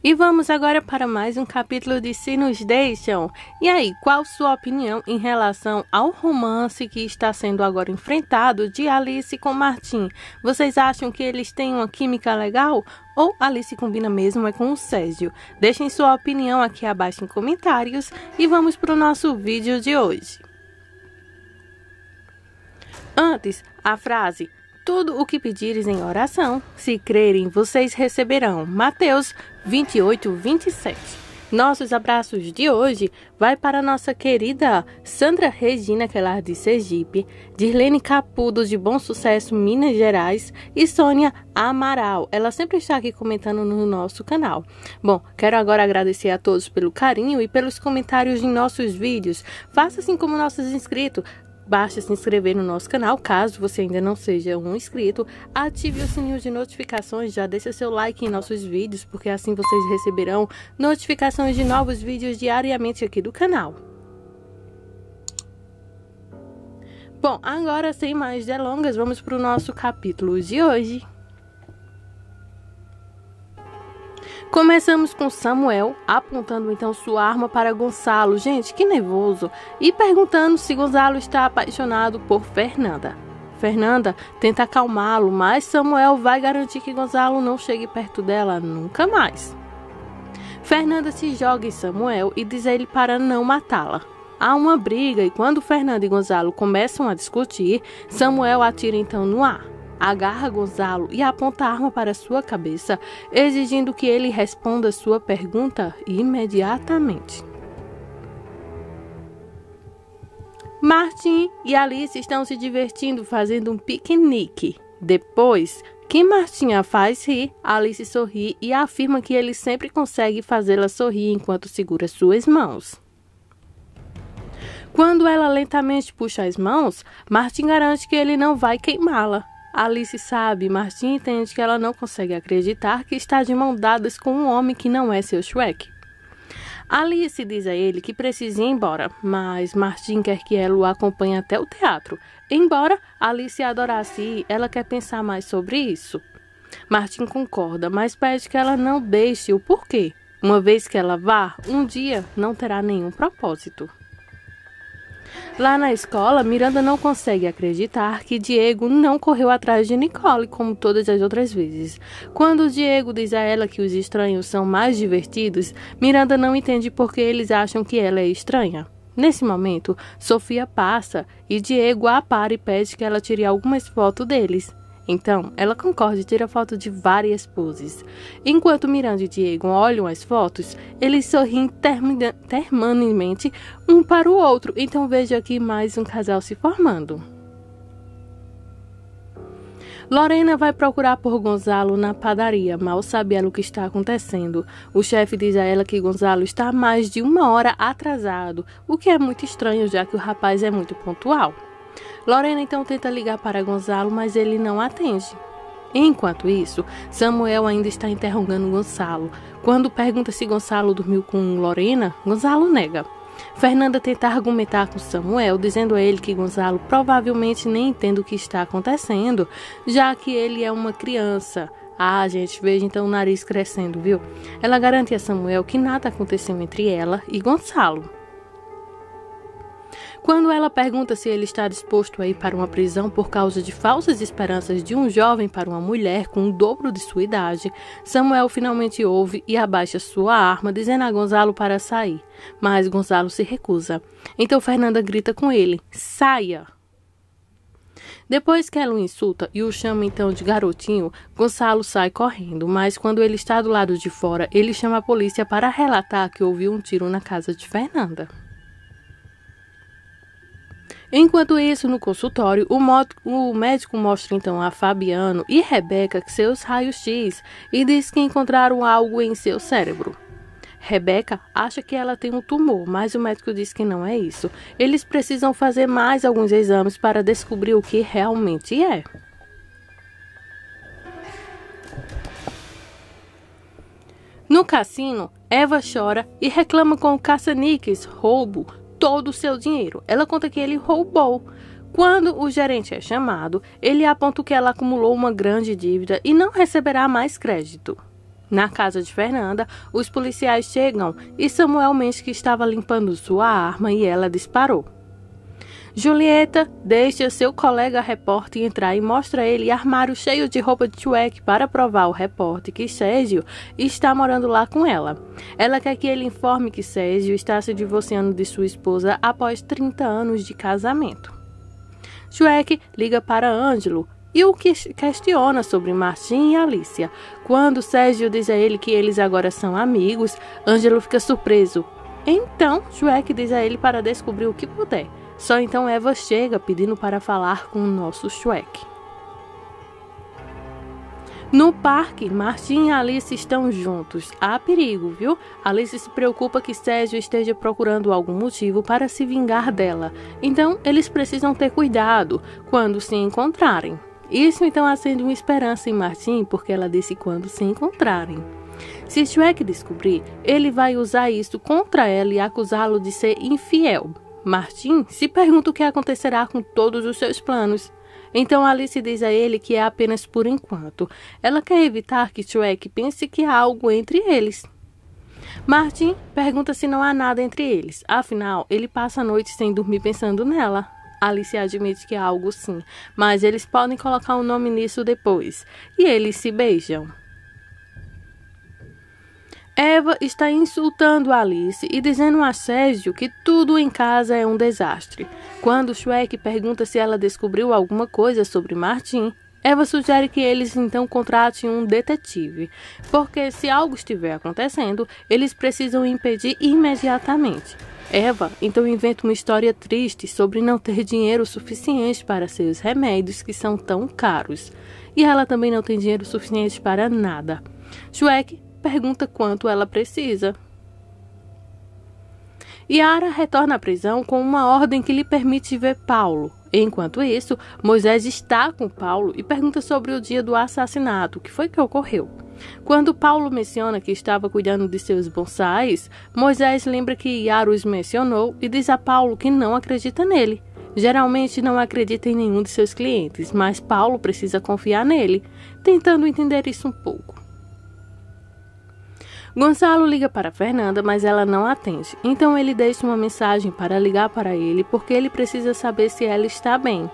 E vamos agora para mais um capítulo de Se Nos Deixam. E aí, qual sua opinião em relação ao romance que está sendo agora enfrentado de Alice com Martin? Vocês acham que eles têm uma química legal? Ou Alice combina mesmo com o Sérgio? Deixem sua opinião aqui abaixo em comentários e vamos para o nosso vídeo de hoje. Antes, a frase: tudo o que pedires em oração, se crerem, vocês receberão. Mateus 28:27. Nossos abraços de hoje vai para nossa querida Sandra Regina, que é lá de Sergipe, Dirlene Capudo, de Bom Sucesso, Minas Gerais, e Sônia Amaral. Ela sempre está aqui comentando no nosso canal. Bom, quero agora agradecer a todos pelo carinho e pelos comentários em nossos vídeos. Faça assim como nossos inscritos. Basta se inscrever no nosso canal, caso você ainda não seja um inscrito. Ative o sininho de notificações, já deixa seu like em nossos vídeos, porque assim vocês receberão notificações de novos vídeos diariamente aqui do canal. Bom, agora sem mais delongas, vamos para o nosso capítulo de hoje. Começamos com Samuel apontando então sua arma para Gonçalo, gente, que nervoso, e perguntando se Gonçalo está apaixonado por Fernanda. Fernanda tenta acalmá-lo, mas Samuel vai garantir que Gonçalo não chegue perto dela nunca mais. Fernanda se joga em Samuel e diz a ele para não matá-la. Há uma briga e quando Fernanda e Gonçalo começam a discutir, Samuel atira então no ar. Agarra Gonçalo e aponta a arma para sua cabeça, exigindo que ele responda sua pergunta imediatamente. Martin e Alice estão se divertindo fazendo um piquenique. Depois que Martin a faz rir, Alice sorri e afirma que ele sempre consegue fazê-la sorrir enquanto segura suas mãos. Quando ela lentamente puxa as mãos, Martin garante que ele não vai queimá-la. Alice sabe, Martin entende que ela não consegue acreditar que está de mão dadas com um homem que não é seu Shrek. Alice diz a ele que precisa ir embora, mas Martin quer que ela o acompanhe até o teatro. Embora Alice adorasse ir, ela quer pensar mais sobre isso. Martin concorda, mas pede que ela não deixe o porquê. Uma vez que ela vá, um dia não terá nenhum propósito. Lá na escola, Miranda não consegue acreditar que Diego não correu atrás de Nicole como todas as outras vezes. Quando Diego diz a ela que os estranhos são mais divertidos, Miranda não entende porque eles acham que ela é estranha. Nesse momento, Sofia passa e Diego a para e pede que ela tire algumas fotos deles. Então, ela concorda e tira foto de várias poses. Enquanto Miranda e Diego olham as fotos, eles sorriem terminantemente um para o outro. Então, vejo aqui mais um casal se formando. Lorena vai procurar por Gonçalo na padaria. Mal sabe ela o que está acontecendo. O chefe diz a ela que Gonçalo está mais de 1 hora atrasado, o que é muito estranho, já que o rapaz é muito pontual. Lorena então tenta ligar para Gonçalo, mas ele não atende. Enquanto isso, Samuel ainda está interrogando Gonçalo. Quando pergunta se Gonçalo dormiu com Lorena, Gonçalo nega. Fernanda tenta argumentar com Samuel, dizendo a ele que Gonçalo provavelmente nem entende o que está acontecendo, já que ele é uma criança. Ah, gente, veja então o nariz crescendo, viu? Ela garante a Samuel que nada aconteceu entre ela e Gonçalo. Quando ela pergunta se ele está disposto a ir para uma prisão por causa de falsas esperanças de um jovem para uma mulher com o dobro de sua idade, Samuel finalmente ouve e abaixa sua arma, dizendo a Gonçalo para sair. Mas Gonçalo se recusa. Então Fernanda grita com ele: saia! Depois que ela o insulta e o chama então de garotinho, Gonçalo sai correndo, mas quando ele está do lado de fora, ele chama a polícia para relatar que ouviu um tiro na casa de Fernanda. Enquanto isso, no consultório, o médico mostra então a Fabiano e Rebeca seus raios-x e diz que encontraram algo em seu cérebro. Rebeca acha que ela tem um tumor, mas o médico diz que não é isso. Eles precisam fazer mais alguns exames para descobrir o que realmente é. No cassino, Eva chora e reclama com o caça-níqueis roubo todo o seu dinheiro. Ela conta que ele roubou. Quando o gerente é chamado, ele aponta que ela acumulou uma grande dívida e não receberá mais crédito. Na casa de Fernanda, os policiais chegam e Samuel mente que estava limpando sua arma e ela disparou. Julieta deixa seu colega repórter entrar e mostra a ele armário cheio de roupa de Shrek para provar ao repórter que Sérgio está morando lá com ela. Ela quer que ele informe que Sérgio está se divorciando de sua esposa após 30 anos de casamento. Shrek liga para Ângelo e o questiona sobre Martim e Alicia. Quando Sérgio diz a ele que eles agora são amigos, Ângelo fica surpreso. Então, Shrek diz a ele para descobrir o que puder. Só então Eva chega pedindo para falar com o nosso Shrek. No parque, Martim e Alice estão juntos. Há perigo, viu? Alice se preocupa que Sérgio esteja procurando algum motivo para se vingar dela. Então, eles precisam ter cuidado quando se encontrarem. Isso então acende uma esperança em Martim, porque ela disse quando se encontrarem. Se Shrek descobrir, ele vai usar isso contra ela e acusá-lo de ser infiel. Martim se pergunta o que acontecerá com todos os seus planos. Então Alice diz a ele que é apenas por enquanto. Ela quer evitar que Shrek pense que há algo entre eles. Martim pergunta se não há nada entre eles. Afinal, ele passa a noite sem dormir pensando nela. Alice admite que há algo sim, mas eles podem colocar um nome nisso depois. E eles se beijam. Eva está insultando Alice e dizendo a Sérgio que tudo em casa é um desastre. Quando Shrek pergunta se ela descobriu alguma coisa sobre Martim, Eva sugere que eles então contratem um detetive, porque se algo estiver acontecendo, eles precisam impedir imediatamente. Eva então inventa uma história triste sobre não ter dinheiro suficiente para seus remédios que são tão caros. E ela também não tem dinheiro suficiente para nada. Shrek pergunta quanto ela precisa. Yara retorna à prisão com uma ordem que lhe permite ver Paulo. Enquanto isso, Moisés está com Paulo e pergunta sobre o dia do assassinato, que foi que ocorreu. Quando Paulo menciona que estava cuidando de seus bonsais, Moisés lembra que Yara os mencionou e diz a Paulo que não acredita nele. Geralmente não acredita em nenhum de seus clientes, mas Paulo precisa confiar nele, tentando entender isso um pouco. Gonçalo liga para Fernanda, mas ela não atende. Então ele deixa uma mensagem para ligar para ele, porque ele precisa saber se ela está bem.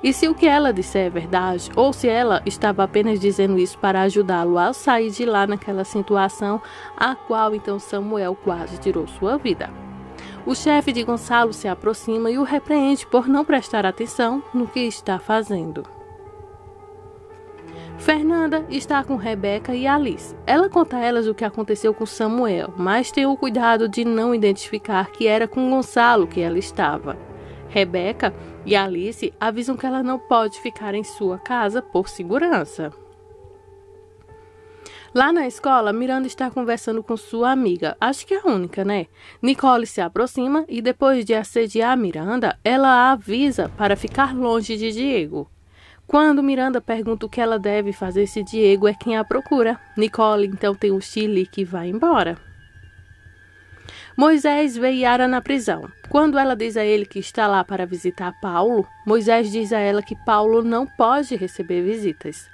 E se o que ela disser é verdade, ou se ela estava apenas dizendo isso para ajudá-lo a sair de lá naquela situação, a qual então Samuel quase tirou sua vida. O chefe de Gonçalo se aproxima e o repreende por não prestar atenção no que está fazendo. Fernanda está com Rebeca e Alice. Ela conta a elas o que aconteceu com Samuel, mas tem o cuidado de não identificar que era com Gonçalo que ela estava. Rebeca e Alice avisam que ela não pode ficar em sua casa por segurança. Lá na escola, Miranda está conversando com sua amiga, acho que é a única, né? Nicole se aproxima e depois de assediar Miranda, ela a avisa para ficar longe de Diego. Quando Miranda pergunta o que ela deve fazer se Diego é quem a procura, Nicole então tem um chile que vai embora. Moisés vê Yara na prisão. Quando ela diz a ele que está lá para visitar Paulo, Moisés diz a ela que Paulo não pode receber visitas.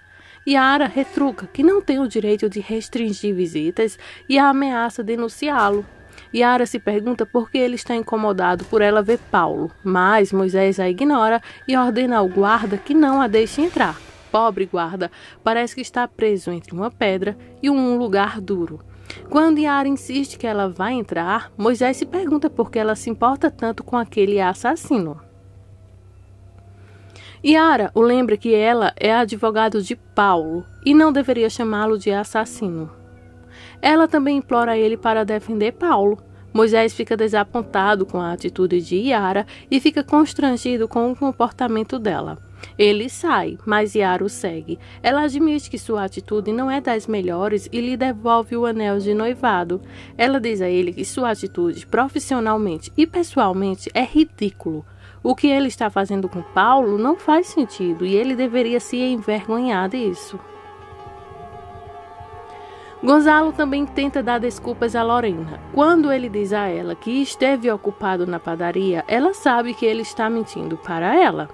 Yara retruca que não tem o direito de restringir visitas e a ameaça denunciá-lo. Yara se pergunta por que ele está incomodado por ela ver Paulo, mas Moisés a ignora e ordena ao guarda que não a deixe entrar. Pobre guarda, parece que está preso entre uma pedra e um lugar duro. Quando Yara insiste que ela vai entrar, Moisés se pergunta por que ela se importa tanto com aquele assassino. Yara o lembra que ela é advogado de Paulo e não deveria chamá-lo de assassino. Ela também implora a ele para defender Paulo. Moisés fica desapontado com a atitude de Yara e fica constrangido com o comportamento dela. Ele sai, mas Yara o segue. Ela admite que sua atitude não é das melhores e lhe devolve o anel de noivado. Ela diz a ele que sua atitude, profissionalmente e pessoalmente, é ridículo. O que ele está fazendo com Paulo não faz sentido e ele deveria se envergonhar disso. Gonçalo também tenta dar desculpas a Lorena. Quando ele diz a ela que esteve ocupado na padaria, ela sabe que ele está mentindo para ela.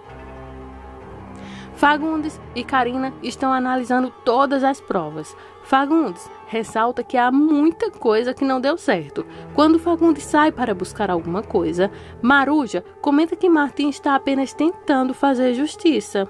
Fagundes e Carina estão analisando todas as provas. Fagundes ressalta que há muita coisa que não deu certo. Quando Fagundes sai para buscar alguma coisa, Maruja comenta que Martim está apenas tentando fazer justiça.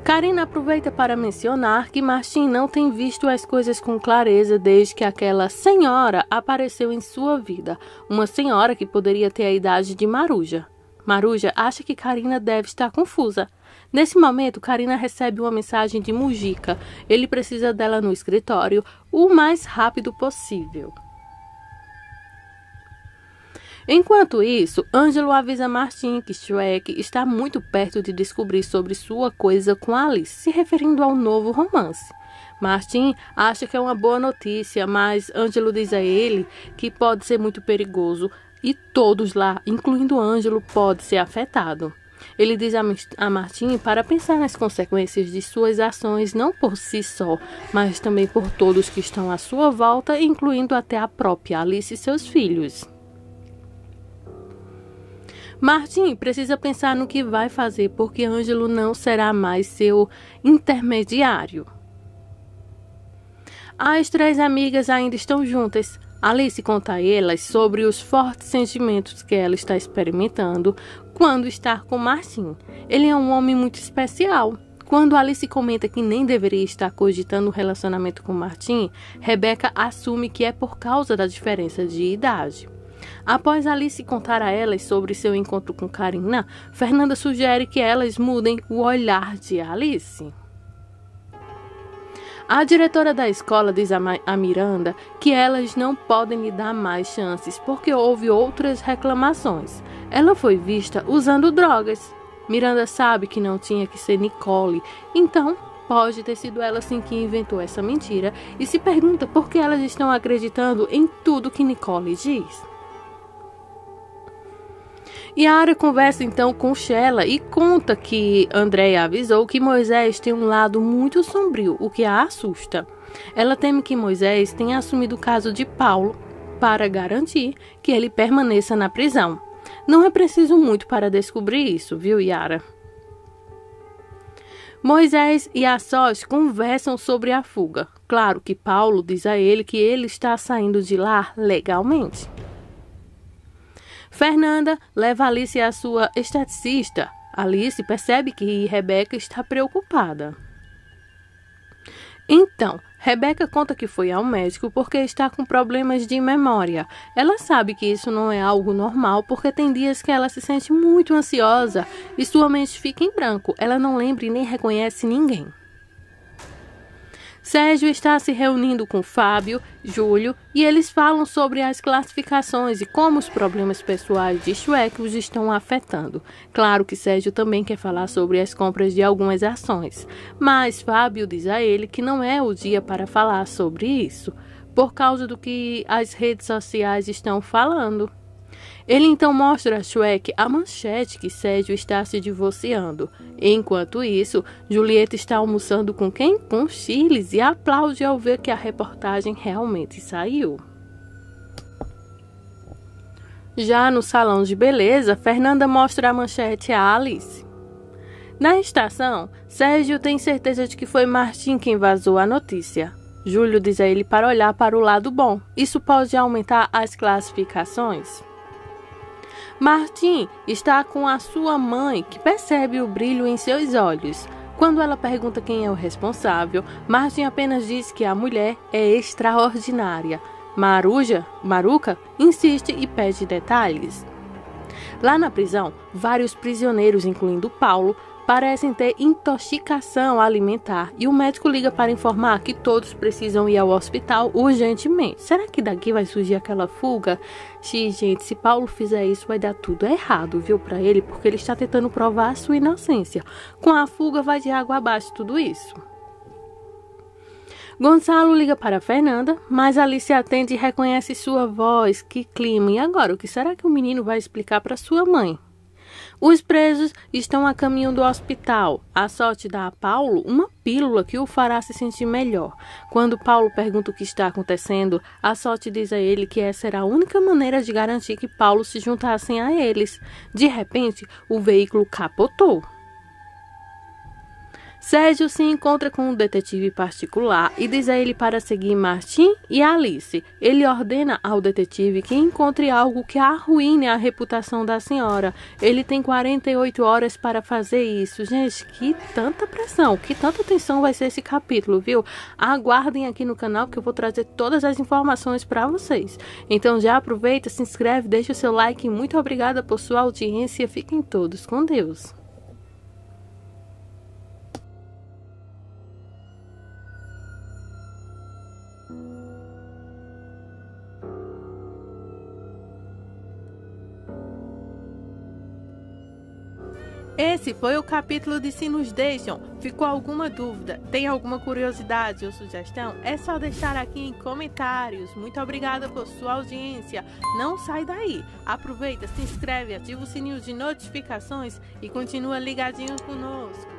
Carina aproveita para mencionar que Martim não tem visto as coisas com clareza desde que aquela senhora apareceu em sua vida, uma senhora que poderia ter a idade de Maruja. Maruja acha que Carina deve estar confusa. Nesse momento, Carina recebe uma mensagem de Mujica. Ele precisa dela no escritório o mais rápido possível. Enquanto isso, Ângelo avisa Martim que Shrek está muito perto de descobrir sobre sua coisa com Alice, se referindo ao novo romance. Martim acha que é uma boa notícia, mas Ângelo diz a ele que pode ser muito perigoso e todos lá, incluindo Ângelo, pode ser afetado. Ele diz a Martim para pensar nas consequências de suas ações, não por si só, mas também por todos que estão à sua volta, incluindo até a própria Alice e seus filhos. Martim precisa pensar no que vai fazer, porque Ângelo não será mais seu intermediário. As três amigas ainda estão juntas. Alice conta a elas sobre os fortes sentimentos que ela está experimentando quando está com Martim. Ele é um homem muito especial. Quando Alice comenta que nem deveria estar cogitando um relacionamento com Martim, Rebeca assume que é por causa da diferença de idade. Após Alice contar a elas sobre seu encontro com Carina, Fernanda sugere que elas mudem o olhar de Alice. A diretora da escola diz a Miranda que elas não podem lhe dar mais chances porque houve outras reclamações. Ela foi vista usando drogas. Miranda sabe que não tinha que ser Nicole, então pode ter sido ela sim que inventou essa mentira e se pergunta por que elas estão acreditando em tudo que Nicole diz. Yara conversa então com Sheila e conta que Andréia avisou que Moisés tem um lado muito sombrio, o que a assusta. Ela teme que Moisés tenha assumido o caso de Paulo para garantir que ele permaneça na prisão. Não é preciso muito para descobrir isso, viu, Yara? Moisés e a sós conversam sobre a fuga. Claro que Paulo diz a ele que ele está saindo de lá legalmente. Fernanda leva Alice à sua esteticista. Alice percebe que Rebeca está preocupada. Então, Rebeca conta que foi ao médico porque está com problemas de memória. Ela sabe que isso não é algo normal porque tem dias que ela se sente muito ansiosa e sua mente fica em branco. Ela não lembra e nem reconhece ninguém. Sérgio está se reunindo com Fábio, Júlio e eles falam sobre as classificações e como os problemas pessoais de Shrek os estão afetando. Claro que Sérgio também quer falar sobre as compras de algumas ações, mas Fábio diz a ele que não é o dia para falar sobre isso, por causa do que as redes sociais estão falando. Ele então mostra a Shrek a manchete que Sérgio está se divorciando. Enquanto isso, Julieta está almoçando com quem? Com Chiles e aplaude ao ver que a reportagem realmente saiu. Já no salão de beleza, Fernanda mostra a manchete a Alice. Na estação, Sérgio tem certeza de que foi Martim quem vazou a notícia. Júlio diz a ele para olhar para o lado bom. Isso pode aumentar as classificações. Martim está com a sua mãe, que percebe o brilho em seus olhos. Quando ela pergunta quem é o responsável, Martim apenas diz que a mulher é extraordinária. Maruca insiste e pede detalhes. Lá na prisão, vários prisioneiros, incluindo Paulo, parecem ter intoxicação alimentar e o médico liga para informar que todos precisam ir ao hospital urgentemente. Será que daqui vai surgir aquela fuga? Gente, se Paulo fizer isso vai dar tudo errado, viu, para ele, porque ele está tentando provar a sua inocência. Com a fuga vai de água abaixo tudo isso. Gonçalo liga para Fernanda, mas Alice atende e reconhece sua voz. Que clima! E agora, o que será que o menino vai explicar para sua mãe? Os presos estão a caminho do hospital. A sorte dá a Paulo uma pílula que o fará se sentir melhor. Quando Paulo pergunta o que está acontecendo, a sorte diz a ele que essa era a única maneira de garantir que Paulo se juntasse a eles. De repente, o veículo capotou. Sérgio se encontra com um detetive particular e diz a ele para seguir Martim e Alice. Ele ordena ao detetive que encontre algo que arruine a reputação da senhora. Ele tem 48 horas para fazer isso. Gente, que tanta pressão, que tanta tensão vai ser esse capítulo, viu? Aguardem aqui no canal que eu vou trazer todas as informações para vocês. Então já aproveita, se inscreve, deixa o seu like. Muito obrigada por sua audiência. Fiquem todos com Deus. Esse foi o capítulo de Se Nos Deixam. Ficou alguma dúvida? Tem alguma curiosidade ou sugestão? É só deixar aqui em comentários. Muito obrigada por sua audiência. Não sai daí. Aproveita, se inscreve, ativa o sininho de notificações e continua ligadinho conosco.